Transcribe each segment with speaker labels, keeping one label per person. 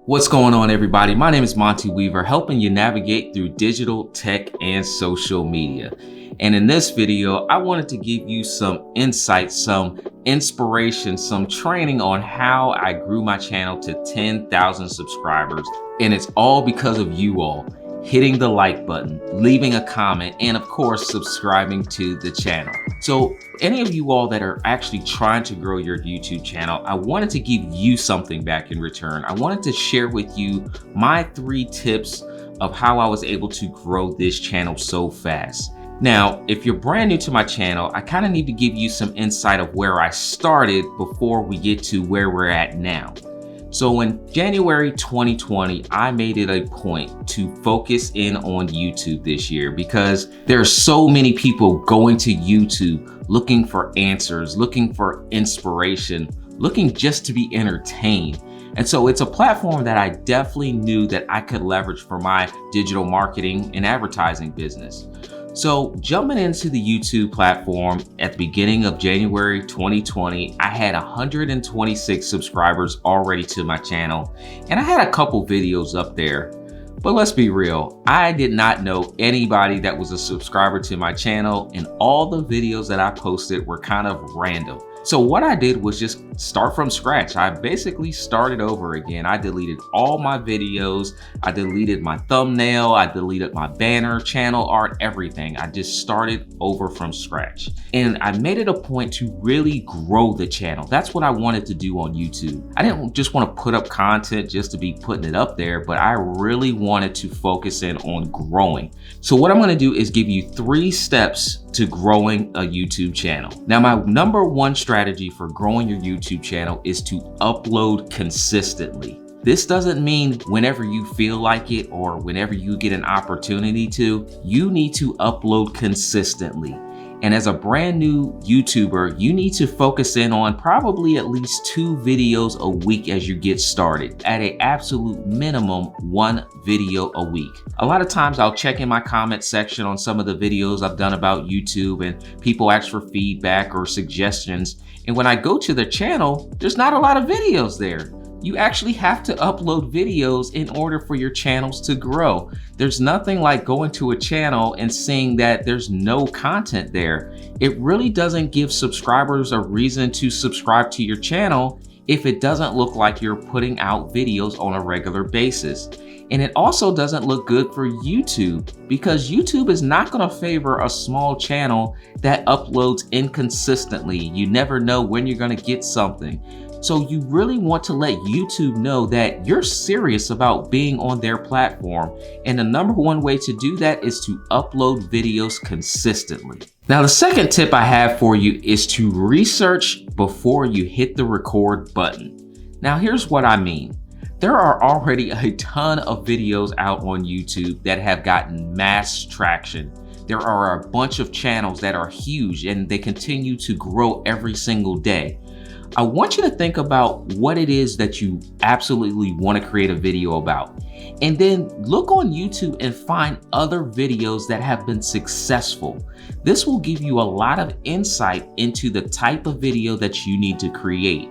Speaker 1: What's going on, everybody? My name is Monty Weaver, helping you navigate through digital, tech, and social media. And in this video, I wanted to give you some insight, some inspiration, some training on how I grew my channel to 10,000 subscribers. And it's all because of you all hitting the like button, leaving a comment, and of course, subscribing to the channel. So any of you all that are actually trying to grow your YouTube channel, I wanted to give you something back in return. I wanted to share with you my 3 tips of how I was able to grow this channel so fast. Now, if you're brand new to my channel, I kind of need to give you some insight of where I started before we get to where we're at now. So in January 2020, I made it a point to focus in on YouTube this year because there are so many people going to YouTube looking for answers, looking for inspiration, looking just to be entertained. And so it's a platform that I definitely knew that I could leverage for my digital marketing and advertising business. So jumping into the YouTube platform at the beginning of January 2020, I had 126 subscribers already to my channel, and I had a couple videos up there. But let's be real, I did not know anybody that was a subscriber to my channel, and all the videos that I posted were kind of random. So what I did was just start from scratch. I basically started over again. I deleted all my videos. I deleted my thumbnail. I deleted my banner, channel art, everything. I just started over from scratch. And I made it a point to really grow the channel. That's what I wanted to do on YouTube. I didn't just want to put up content just to be putting it up there, but I really wanted to focus in on growing. So what I'm going to do is give you 3 steps to growing a YouTube channel. Now, my number 1 strategy for growing your YouTube channel is to upload consistently. This doesn't mean whenever you feel like it or whenever you get an opportunity to. You need to upload consistently. And as a brand new YouTuber, you need to focus in on probably at least 2 videos a week as you get started. At an absolute minimum, 1 video a week. A lot of times I'll check in my comment section on some of the videos I've done about YouTube, and people ask for feedback or suggestions. And when I go to the channel, there's not a lot of videos there. You actually have to upload videos in order for your channels to grow. There's nothing like going to a channel and seeing that there's no content there. It really doesn't give subscribers a reason to subscribe to your channel if it doesn't look like you're putting out videos on a regular basis. And it also doesn't look good for YouTube because YouTube is not going to favor a small channel that uploads inconsistently. You never know when you're going to get something. So you really want to let YouTube know that you're serious about being on their platform. And the number 1 way to do that is to upload videos consistently. Now, the second tip I have for you is to research before you hit the record button. Now, here's what I mean. There are already a ton of videos out on YouTube that have gotten mass traction. There are a bunch of channels that are huge and they continue to grow every single day. I want you to think about what it is that you absolutely want to create a video about. And then look on YouTube and find other videos that have been successful. This will give you a lot of insight into the type of video that you need to create.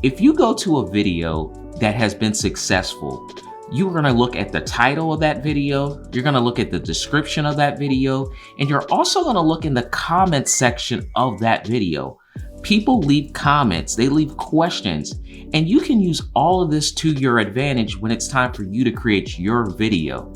Speaker 1: If you go to a video that has been successful, you're going to look at the title of that video, you're going to look at the description of that video, and you're also going to look in the comment section of that video. People leave comments, they leave questions, and you can use all of this to your advantage when it's time for you to create your video.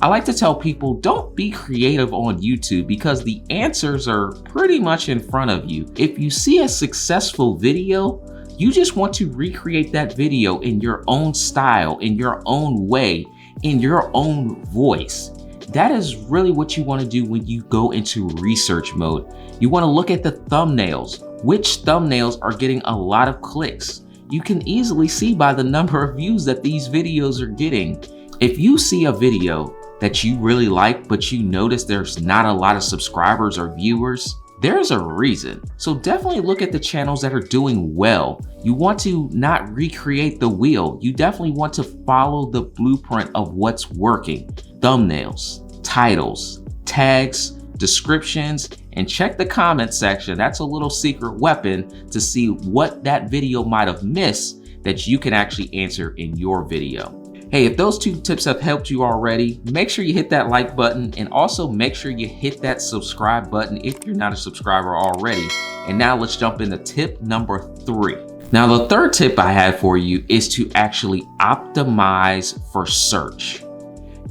Speaker 1: I like to tell people, don't be creative on YouTube because the answers are pretty much in front of you. If you see a successful video, you just want to recreate that video in your own style, in your own way, in your own voice. That is really what you want to do when you go into research mode. You want to look at the thumbnails. Which thumbnails are getting a lot of clicks? You can easily see by the number of views that these videos are getting. If you see a video that you really like, but you notice there's not a lot of subscribers or viewers, there's a reason. So definitely look at the channels that are doing well. You want to not recreate the wheel. You definitely want to follow the blueprint of what's working. Thumbnails, titles, tags, descriptions, and check the comment section. That's a little secret weapon to see what that video might have missed that you can actually answer in your video. Hey, if those 2 tips have helped you already, make sure you hit that like button and also make sure you hit that subscribe button if you're not a subscriber already. And now let's jump into tip number 3. Now, the third tip I have for you is to actually optimize for search.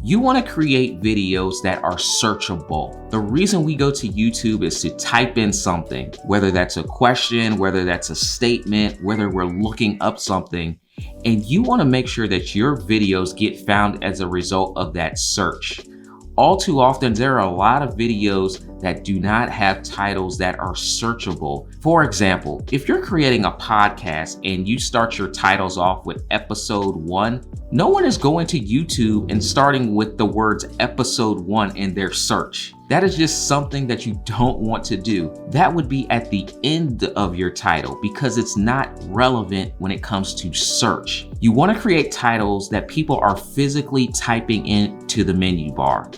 Speaker 1: You want to create videos that are searchable. The reason we go to YouTube is to type in something, whether that's a question, whether that's a statement, whether we're looking up something, and you want to make sure that your videos get found as a result of that search. All too often, there are a lot of videos that do not have titles that are searchable. For example, if you're creating a podcast and you start your titles off with episode 1, no one is going to YouTube and starting with the words episode 1 in their search. That is just something that you don't want to do. That would be at the end of your title because it's not relevant when it comes to search. You want to create titles that people are physically typing into the menu bar.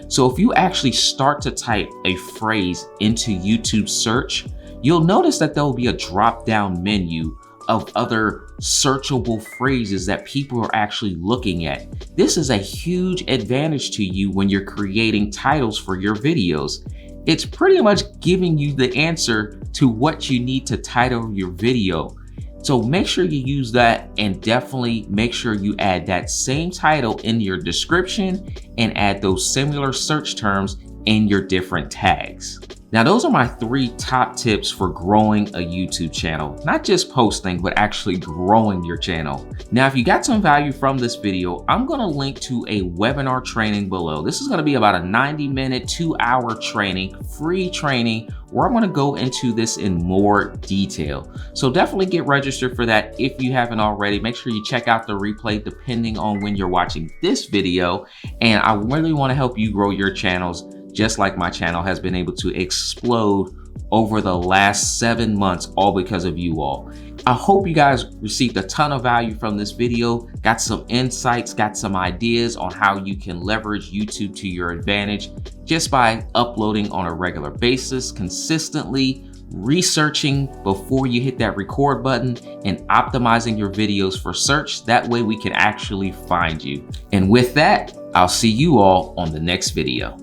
Speaker 1: So if you actually start to type a phrase into YouTube search, you'll notice that there will be a drop-down menu of other searchable phrases that people are actually looking at. This is a huge advantage to you when you're creating titles for your videos. It's pretty much giving you the answer to what you need to title your video. So make sure you use that and definitely make sure you add that same title in your description and add those similar search terms in your different tags. Now, those are my 3 top tips for growing a YouTube channel, not just posting, but actually growing your channel. Now, if you got some value from this video, I'm gonna link to a webinar training below. This is gonna be about a 90-minute, 2-hour training, free training, where I'm gonna go into this in more detail. So definitely get registered for that if you haven't already. Make sure you check out the replay depending on when you're watching this video. And I really wanna help you grow your channels just like my channel has been able to explode over the last 7 months, all because of you all. I hope you guys received a ton of value from this video, got some insights, got some ideas on how you can leverage YouTube to your advantage just by uploading on a regular basis, consistently, researching before you hit that record button, and optimizing your videos for search. That way we can actually find you. And with that, I'll see you all on the next video.